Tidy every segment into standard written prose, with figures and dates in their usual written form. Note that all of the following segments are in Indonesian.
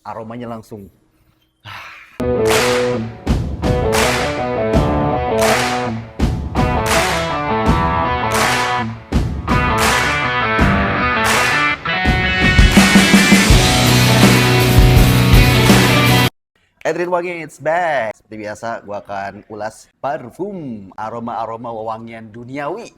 aromanya langsung. Edrin Wangi, it's back. Seperti biasa, gue akan ulas parfum aroma-aroma wewangian duniawi.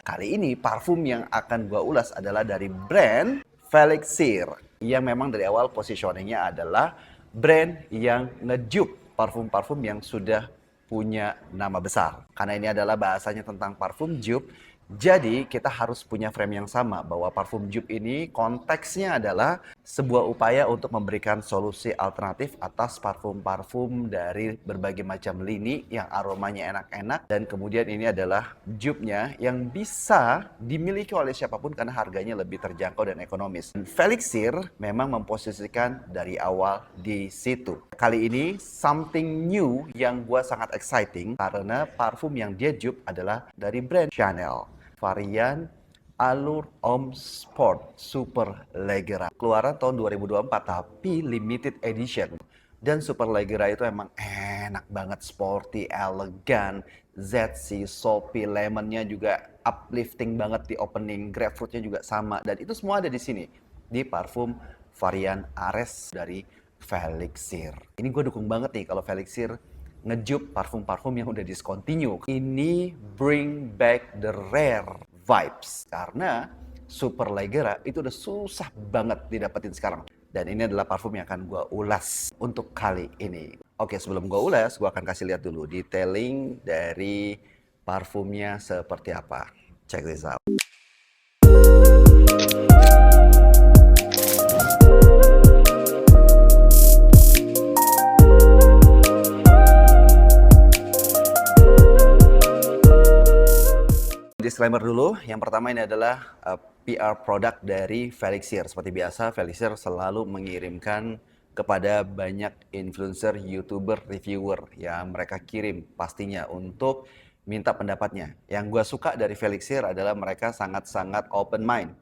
Kali ini parfum yang akan gue ulas adalah dari brand Felixir, yang memang dari awal positioningnya adalah brand yang ngejup parfum-parfum yang sudah punya nama besar. Karena ini adalah bahasanya tentang parfum jupe, jadi kita harus punya frame yang sama bahwa parfum jupe ini konteksnya adalah sebuah upaya untuk memberikan solusi alternatif atas parfum-parfum dari berbagai macam lini yang aromanya enak-enak, dan kemudian ini adalah jupe-nya yang bisa dimiliki oleh siapapun karena harganya lebih terjangkau dan ekonomis. Felixir memang memposisikan dari awal di situ. Kali ini something new yang gue sangat exciting karena parfum yang dia jupe adalah dari brand Chanel. Varian Allure Homme Sport Superleggera. Keluaran tahun 2024 tapi limited edition. Dan Superleggera itu emang enak banget, sporty, elegan, zesty, soapy, lemonnya juga uplifting banget di opening, grapefruitnya juga sama. Dan itu semua ada di sini, di parfum varian Ares dari Felixir. Ini gue dukung banget nih kalau Felixir ngejup parfum-parfum yang udah discontinue. Ini bring back the rare vibes. Karena Superleggera itu udah susah banget didapetin sekarang. Dan ini adalah parfum yang akan gue ulas untuk kali ini. Oke, sebelum gue ulas, gue akan kasih lihat dulu detailing dari parfumnya seperti apa. Check this out. Disclaimer dulu, yang pertama ini adalah PR produk dari Felixir. Seperti biasa, Felixir selalu mengirimkan kepada banyak influencer, YouTuber, reviewer yang mereka kirim pastinya untuk minta pendapatnya. Yang gue suka dari Felixir adalah mereka sangat-sangat open mind.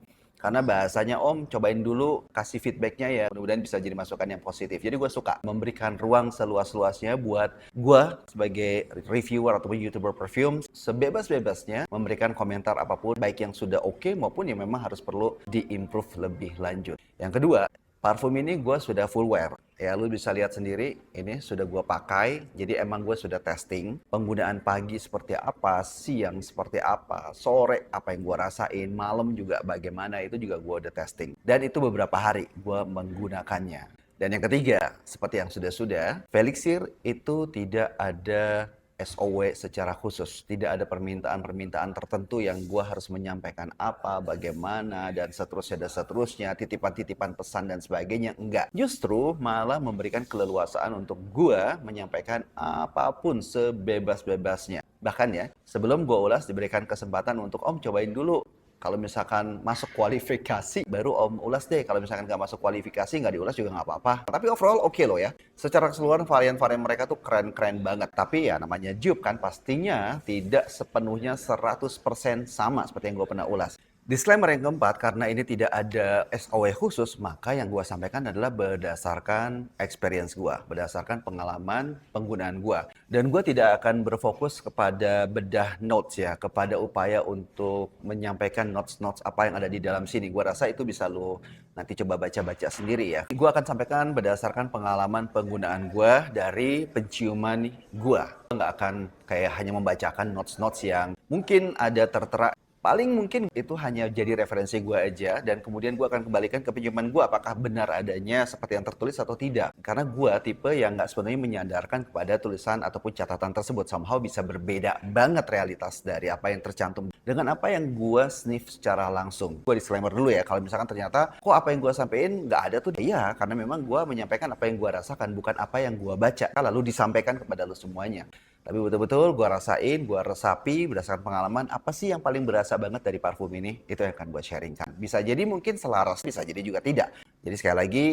Karena bahasanya, Om, cobain dulu, kasih feedbacknya ya, mudah-mudahan bisa jadi masukan yang positif. Jadi gue suka memberikan ruang seluas-luasnya buat gue sebagai reviewer ataupun YouTuber perfume, sebebas-bebasnya memberikan komentar apapun, baik yang sudah oke maupun yang memang harus perlu di-improve lebih lanjut. Yang kedua, parfum ini gue sudah full wear. Ya, lu bisa lihat sendiri, ini sudah gue pakai. Jadi emang gue sudah testing. Penggunaan pagi seperti apa, siang seperti apa, sore apa yang gue rasain, malam juga bagaimana, itu juga gue udah testing. Dan itu beberapa hari gue menggunakannya. Dan yang ketiga, seperti yang sudah-sudah, Felixir itu tidak ada SOW secara khusus. Tidak ada permintaan-permintaan tertentu yang gue harus menyampaikan apa, bagaimana, dan seterusnya, titipan-titipan pesan dan sebagainya. Enggak. Justru malah memberikan keleluasaan untuk gue menyampaikan apapun sebebas-bebasnya. Bahkan ya, sebelum gue ulas diberikan kesempatan untuk, Om, cobain dulu. Kalau misalkan masuk kualifikasi, baru Om ulas deh. Kalau misalkan nggak masuk kualifikasi, nggak diulas juga nggak apa-apa. Tapi overall oke loh ya. Secara keseluruhan varian-varian mereka tuh keren-keren banget. Tapi ya namanya jupe kan, pastinya tidak sepenuhnya 100% sama seperti yang gue pernah ulas. Disclaimer yang keempat, karena ini tidak ada SOW khusus, maka yang gue sampaikan adalah berdasarkan experience gue, berdasarkan pengalaman penggunaan gue. Dan gue tidak akan berfokus kepada bedah notes ya, kepada upaya untuk menyampaikan notes-notes apa yang ada di dalam sini. Gue rasa itu bisa lo nanti coba baca-baca sendiri ya. Gue akan sampaikan berdasarkan pengalaman penggunaan gue dari penciuman gue. Gue nggak akan kayak hanya membacakan notes-notes yang mungkin ada tertera. Paling mungkin itu hanya jadi referensi gue aja, dan kemudian gue akan kembalikan ke penciuman gue apakah benar adanya seperti yang tertulis atau tidak. Karena gue tipe yang nggak sebenarnya menyadarkan kepada tulisan ataupun catatan tersebut. Somehow bisa berbeda banget realitas dari apa yang tercantum dengan apa yang gue sniff secara langsung. Gue disclaimer dulu ya, kalau misalkan ternyata kok apa yang gue sampein nggak ada tuh. Iya, karena memang gue menyampaikan apa yang gue rasakan, bukan apa yang gue baca, lalu disampaikan kepada lo semuanya. Tapi betul-betul gue rasain, gue resapi berdasarkan pengalaman, apa sih yang paling berasa banget dari parfum ini, itu yang akan gue sharingkan. Bisa jadi mungkin selaras, bisa jadi juga tidak. Jadi sekali lagi,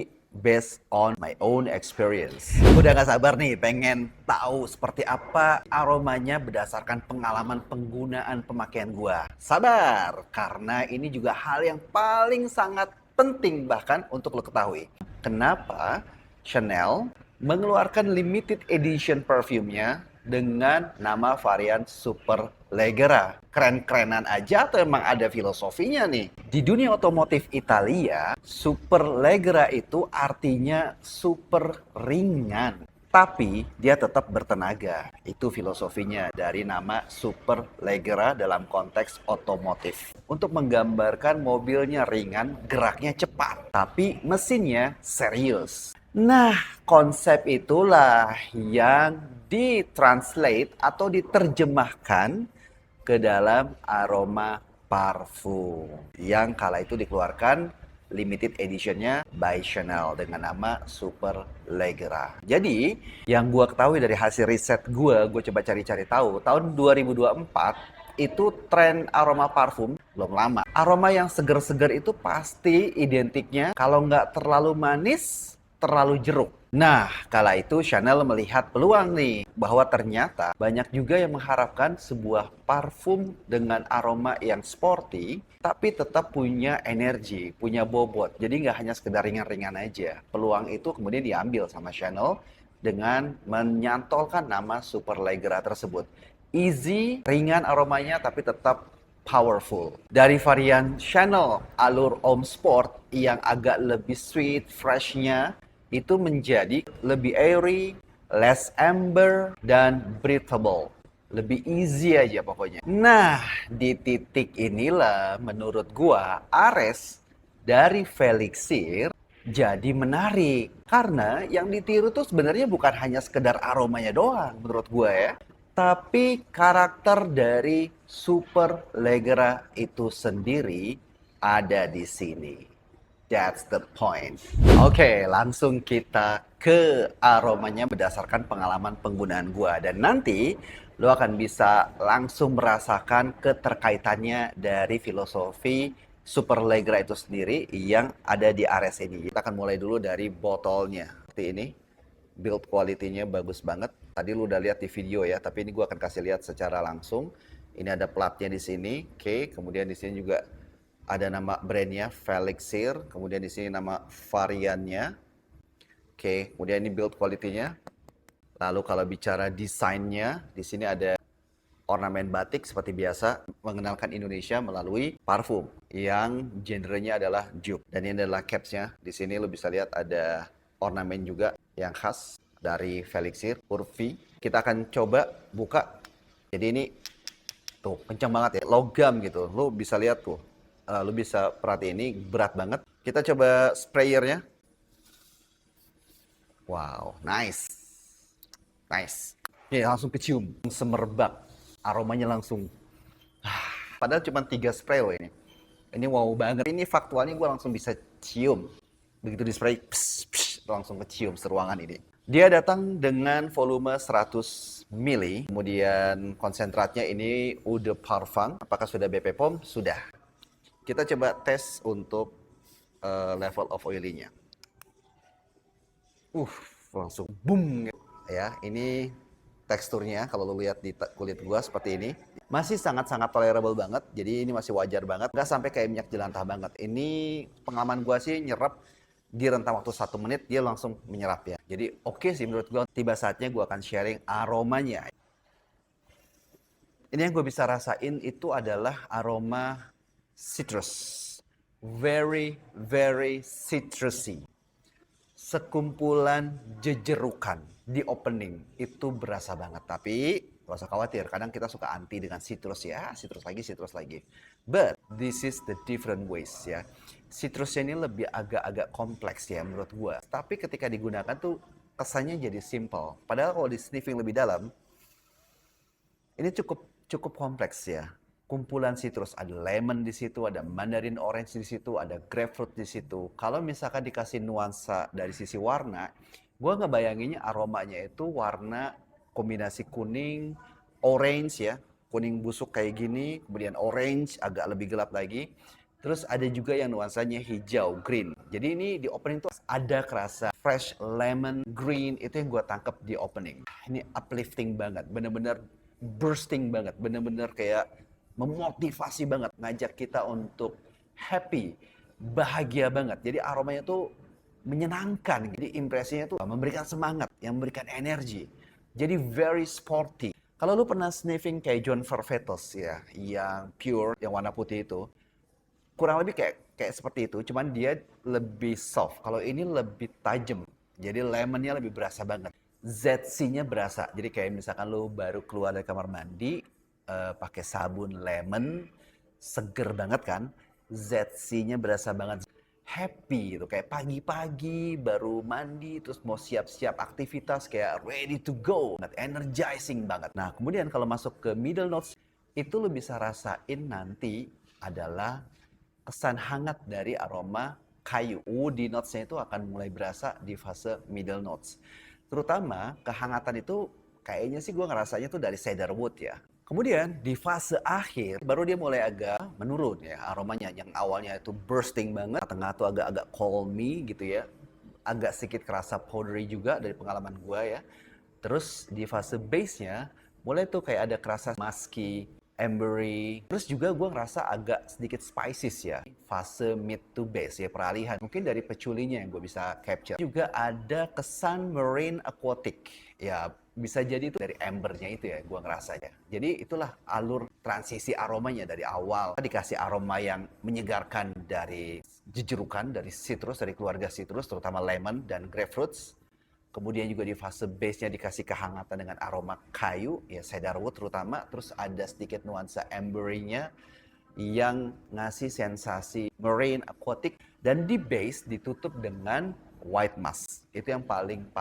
based on my own experience. Udah gak sabar nih, pengen tahu seperti apa aromanya berdasarkan pengalaman penggunaan pemakaian gue. Sabar, karena ini juga hal yang paling sangat penting bahkan untuk lo ketahui. Kenapa Chanel mengeluarkan limited edition parfumnya dengan nama varian Super Leggera? Keren-kerenan aja atau emang ada filosofinya nih? Di dunia otomotif Italia, Super Leggera itu artinya super ringan. Tapi dia tetap bertenaga. Itu filosofinya dari nama Super Leggera dalam konteks otomotif. Untuk menggambarkan mobilnya ringan, geraknya cepat, tapi mesinnya serius. Nah, konsep itulah yang ditranslate atau diterjemahkan ke dalam aroma parfum yang kala itu dikeluarkan limited editionnya by Chanel dengan nama Super Leggera. Jadi, yang gua ketahui dari hasil riset gua coba cari-cari tahu, tahun 2024 itu tren aroma parfum belum lama. Aroma yang seger-seger itu pasti identiknya kalau nggak terlalu manis, terlalu jeruk. Nah, kala itu Chanel melihat peluang nih, bahwa ternyata banyak juga yang mengharapkan sebuah parfum dengan aroma yang sporty, tapi tetap punya energi, punya bobot. Jadi nggak hanya sekedar ringan-ringan aja. Peluang itu kemudian diambil sama Chanel dengan menyantolkan nama Super Leggera tersebut. Easy, ringan aromanya, tapi tetap powerful. Dari varian Chanel Allure Homme Sport yang agak lebih sweet, freshnya, itu menjadi lebih airy, less amber, dan breathable. Lebih easy aja pokoknya. Nah, di titik inilah menurut gua Ares dari Felixir jadi menarik. Karena yang ditiru tuh sebenarnya bukan hanya sekedar aromanya doang menurut gua ya. Tapi karakter dari Super Leggera itu sendiri ada di sini. That's the point. Oke, langsung kita ke aromanya berdasarkan pengalaman penggunaan gua. Dan nanti lo akan bisa langsung merasakan keterkaitannya dari filosofi Super Leggera itu sendiri yang ada di Ares ini. Kita akan mulai dulu dari botolnya. Seperti ini. Build quality-nya bagus banget. Tadi lu udah lihat di video ya, tapi ini gua akan kasih lihat secara langsung. Ini ada platnya di sini. Oke, kemudian di sini juga ada nama brandnya Felixir, kemudian di sini nama variannya. Oke, kemudian ini build quality-nya. Lalu kalau bicara desainnya, di sini ada ornamen batik seperti biasa, mengenalkan Indonesia melalui parfum yang genrenya adalah jupe. Dan ini adalah caps-nya. Di sini lo bisa lihat ada ornamen juga yang khas dari Felixir, Urfi. Kita akan coba buka. Jadi ini tuh kencang banget ya, logam gitu. Lo bisa lihat tuh. Lu bisa perhatiin ini berat banget. Kita coba sprayernya. Wow, nice. Nice. Oke, langsung kecium. Semerbak. Aromanya langsung. Padahal cuma 3 spray loh ini. Ini wow banget. Ini faktualnya gue langsung bisa cium. Begitu di spray, pss, pss, langsung kecium seruangan ini. Dia datang dengan volume 100 ml. Kemudian konsentratnya ini Eau de Parfum. Apakah sudah BP POM? Sudah. Kita coba tes untuk level of oily-nya. Langsung boom. Ya, ini teksturnya kalau lu lihat di kulit gua seperti ini. Masih sangat-sangat tolerable banget, jadi ini masih wajar banget. Nggak sampai kayak minyak jelantah banget. Ini pengalaman gua sih nyerap di rentang waktu 1 menit, dia langsung menyerap ya. Jadi oke sih menurut gua. Tiba saatnya gua akan sharing aromanya. Ini yang gue bisa rasain itu adalah aroma citrus, very citrusy. Sekumpulan jejerukan di opening itu berasa banget. Tapi gak usah khawatir, kadang kita suka anti dengan citrus ya, citrus lagi. But this is the different ways ya. Citrusnya ini lebih agak-agak kompleks ya menurut gue. Tapi ketika digunakan tuh kesannya jadi simple. Padahal kalau di sniffing lebih dalam, ini cukup kompleks ya. Kumpulan citrus, ada lemon di situ, ada mandarin orange di situ, ada grapefruit di situ. Kalau misalkan dikasih nuansa dari sisi warna, gue ngebayanginnya aromanya itu warna kombinasi kuning, orange ya, kuning busuk kayak gini, kemudian orange agak lebih gelap lagi. Terus ada juga yang nuansanya hijau, green. Jadi ini di opening tuh ada kerasa fresh lemon, green, itu yang gue tangkap di opening. Ini uplifting banget, bener-bener bursting banget, bener-bener kayak memotivasi banget, ngajak kita untuk happy, bahagia banget. Jadi aromanya tuh menyenangkan. Jadi impresinya tuh memberikan semangat, yang memberikan energi. Jadi very sporty. Kalau lu pernah sniffing kayak John Varvatos ya, yang pure, yang warna putih itu, kurang lebih kayak kayak seperti itu, cuman dia lebih soft. Kalau ini lebih tajam. Jadi lemonnya lebih berasa banget. ZC-nya berasa. Jadi kayak misalkan lu baru keluar dari kamar mandi, pakai sabun lemon, seger banget kan? ZC-nya berasa banget happy gitu, kayak pagi-pagi baru mandi terus mau siap-siap aktivitas kayak ready to go, banget energizing banget. Nah, kemudian kalau masuk ke middle notes itu lo bisa rasain nanti adalah kesan hangat dari aroma kayu. Woody notes-nya itu akan mulai berasa di fase middle notes. Terutama kehangatan itu kayaknya sih gue ngerasanya tuh dari cedarwood ya. Kemudian di fase akhir baru dia mulai agak menurun ya aromanya, yang awalnya itu bursting banget, tengah tuh agak-agak calmy gitu ya, agak sedikit kerasa powdery juga dari pengalaman gua ya. Terus di fase base-nya mulai tuh kayak ada kerasa musky, ambery. Terus juga gua ngerasa agak sedikit spices ya. Fase mid to base ya, peralihan. Mungkin dari peculinya yang gue bisa capture. Juga ada kesan marine aquatic. Ya, bisa jadi itu dari ambernya itu ya, gua ngerasanya. Jadi itulah alur transisi aromanya dari awal. Dikasih aroma yang menyegarkan dari jejerukan, dari citrus, dari keluarga citrus, terutama lemon dan grapefruits. Kemudian juga di fase base-nya dikasih kehangatan dengan aroma kayu, ya cedarwood terutama. Terus ada sedikit nuansa ambery-nya yang ngasih sensasi marine aquatic. Dan di base ditutup dengan white musk. Itu yang paling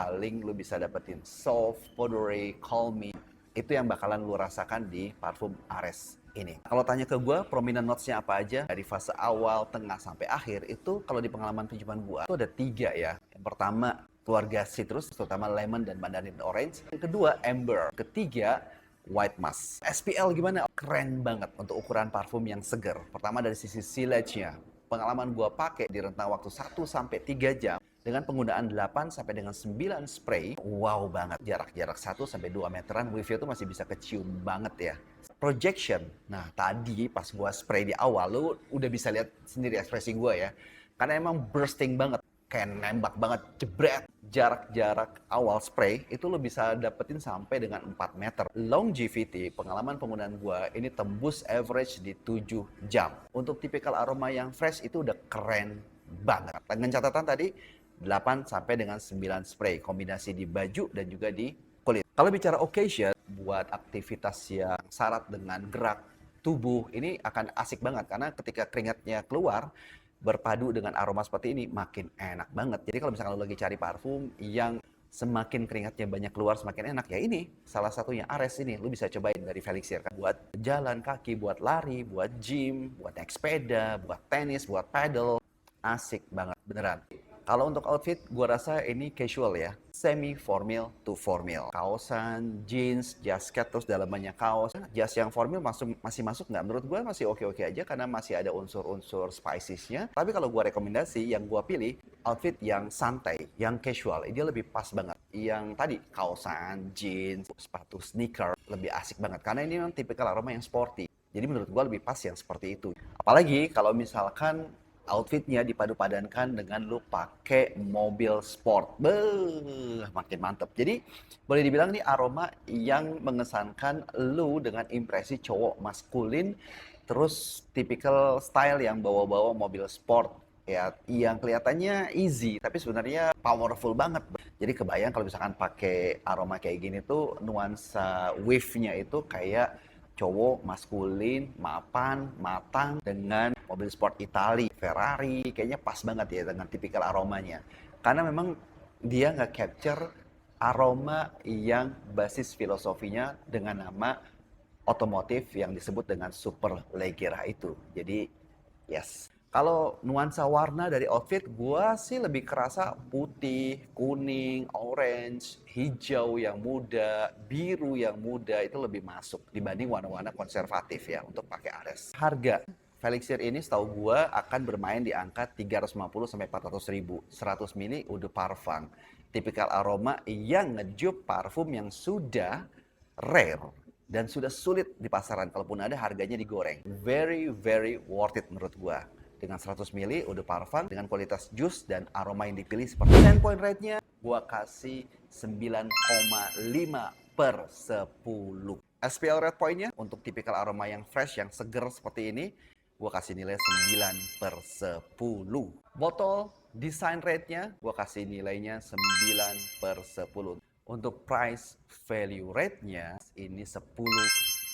lu bisa dapetin. Soft, powdery, calming. Itu yang bakalan lu rasakan di parfum Ares ini. Kalau tanya ke gue, prominent notes-nya apa aja? Dari fase awal, tengah, sampai akhir, itu kalau di pengalaman penciuman gue, itu ada 3 ya. Yang pertama, keluarga citrus, terutama lemon dan mandarin orange. Yang kedua, amber. Ketiga, white musk. SPL gimana? Keren banget untuk ukuran parfum yang seger. Pertama dari sisi silage-nya. Pengalaman gue pakai di rentang waktu 1-3 jam dengan penggunaan 8 sampai dengan 9 spray. Wow banget. Jarak-jarak 1-2 meteran, wave itu masih bisa kecium banget ya. Projection. Nah, tadi pas gua spray di awal, lu udah bisa lihat sendiri ekspresi gua ya. Karena emang bursting banget. Kayak nembak banget, jebret. Jarak-jarak awal spray itu lo bisa dapetin sampai dengan 4 meter. Longevity, pengalaman penggunaan gua ini tembus average di 7 jam. Untuk tipikal aroma yang fresh itu udah keren banget. Dengan catatan tadi, 8 sampai dengan 9 spray. Kombinasi di baju dan juga di kulit. Kalau bicara occasion, buat aktivitas yang syarat dengan gerak tubuh, ini akan asik banget. Karena ketika keringatnya keluar, berpadu dengan aroma seperti ini, makin enak banget. Jadi kalau misalkan lo lagi cari parfum yang semakin keringatnya banyak keluar, semakin enak, ya ini salah satunya Ares ini. Lo bisa cobain dari Felixir. Buat jalan kaki, buat lari, buat gym, buat naik sepeda, buat tenis, buat paddle. Asik banget, beneran. Kalau untuk outfit, gue rasa ini casual ya. Semi formal to formal. Kaosan, jeans, jasket, terus dalamannya kaos. Jas yang formal masih masuk nggak? Menurut gue masih oke-oke aja karena masih ada unsur-unsur spicesnya. Tapi kalau gue rekomendasi, yang gue pilih outfit yang santai, yang casual. Dia lebih pas banget. Yang tadi, kaosan, jeans, sepatu sneaker, lebih asik banget. Karena ini memang tipikal aroma yang sporty. Jadi menurut gue lebih pas yang seperti itu. Apalagi kalau misalkan outfitnya dipadu-padankan dengan lu pakai mobil sport. Beuh, makin mantep. Jadi boleh dibilang nih aroma yang mengesankan lu dengan impresi cowok maskulin, terus tipikal style yang bawa-bawa mobil sport. Ya, yang kelihatannya easy, tapi sebenarnya powerful banget. Jadi kebayang kalau misalkan pakai aroma kayak gini tuh, nuansa wave-nya itu kayak cowok maskulin, mapan, matang dengan mobil sport Itali, Ferrari, kayaknya pas banget ya dengan tipikal aromanya. Karena memang dia nggak capture aroma yang basis filosofinya dengan nama otomotif yang disebut dengan super leggera itu. Jadi, yes. Kalau nuansa warna dari outfit, gua sih lebih kerasa putih, kuning, orange, hijau yang muda, biru yang muda itu lebih masuk dibanding warna-warna konservatif ya untuk pakai Ares. Harga Felixir ini setahu gua akan bermain di angka 350 sampai 400 ribu. 100 mili Eau de Parfum. Tipikal aroma yang ngejup parfum yang sudah rare dan sudah sulit di pasaran. Kalaupun ada, harganya digoreng. Very, very worth it menurut gua. dengan 100 ml eau de parfum dengan kualitas jus dan aroma yang dipilih seperti 10 point rate-nya, gua kasih 9,5 per 10. SPL rate point-nya untuk tipikal aroma yang fresh, yang seger seperti ini, gua kasih nilai 9 per 10. Botol design rate-nya, gua kasih nilainya 9 per 10. Untuk price value rate-nya, ini 10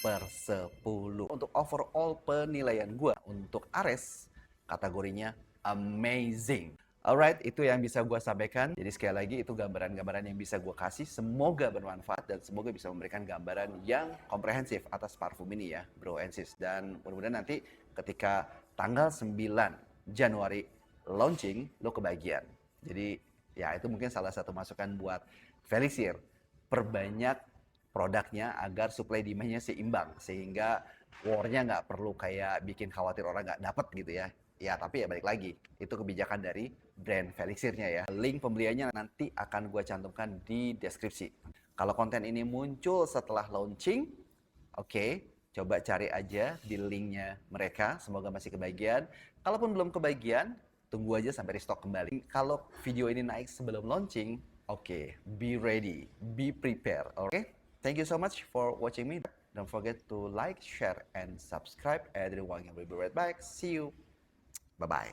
per 10. Untuk overall penilaian gua untuk Ares, kategorinya amazing. Alright, itu yang bisa gue sampaikan. Jadi sekali lagi itu gambaran-gambaran yang bisa gue kasih. Semoga bermanfaat dan semoga bisa memberikan gambaran yang komprehensif atas parfum ini ya, bro and sis. Dan mudah-mudahan nanti ketika tanggal 9 Januari launching, lo kebagian. Jadi ya itu mungkin salah satu masukan buat Felixir. Perbanyak produknya agar supply demand-nya seimbang. Sehingga war-nya nggak perlu kayak bikin khawatir orang nggak dapet gitu ya. Ya, tapi ya balik lagi, itu kebijakan dari brand Felixirnya ya. Link pembeliannya nanti akan gue cantumkan di deskripsi. Kalau konten ini muncul setelah launching, oke, coba cari aja di linknya mereka. Semoga masih kebagian. Kalaupun belum kebagian, tunggu aja sampai restock kembali. Kalau video ini naik sebelum launching, oke, be ready, be prepared. Oke, thank you so much for watching me. Don't forget to like, share, and subscribe. Everyone will be right back. See you. Bye-bye.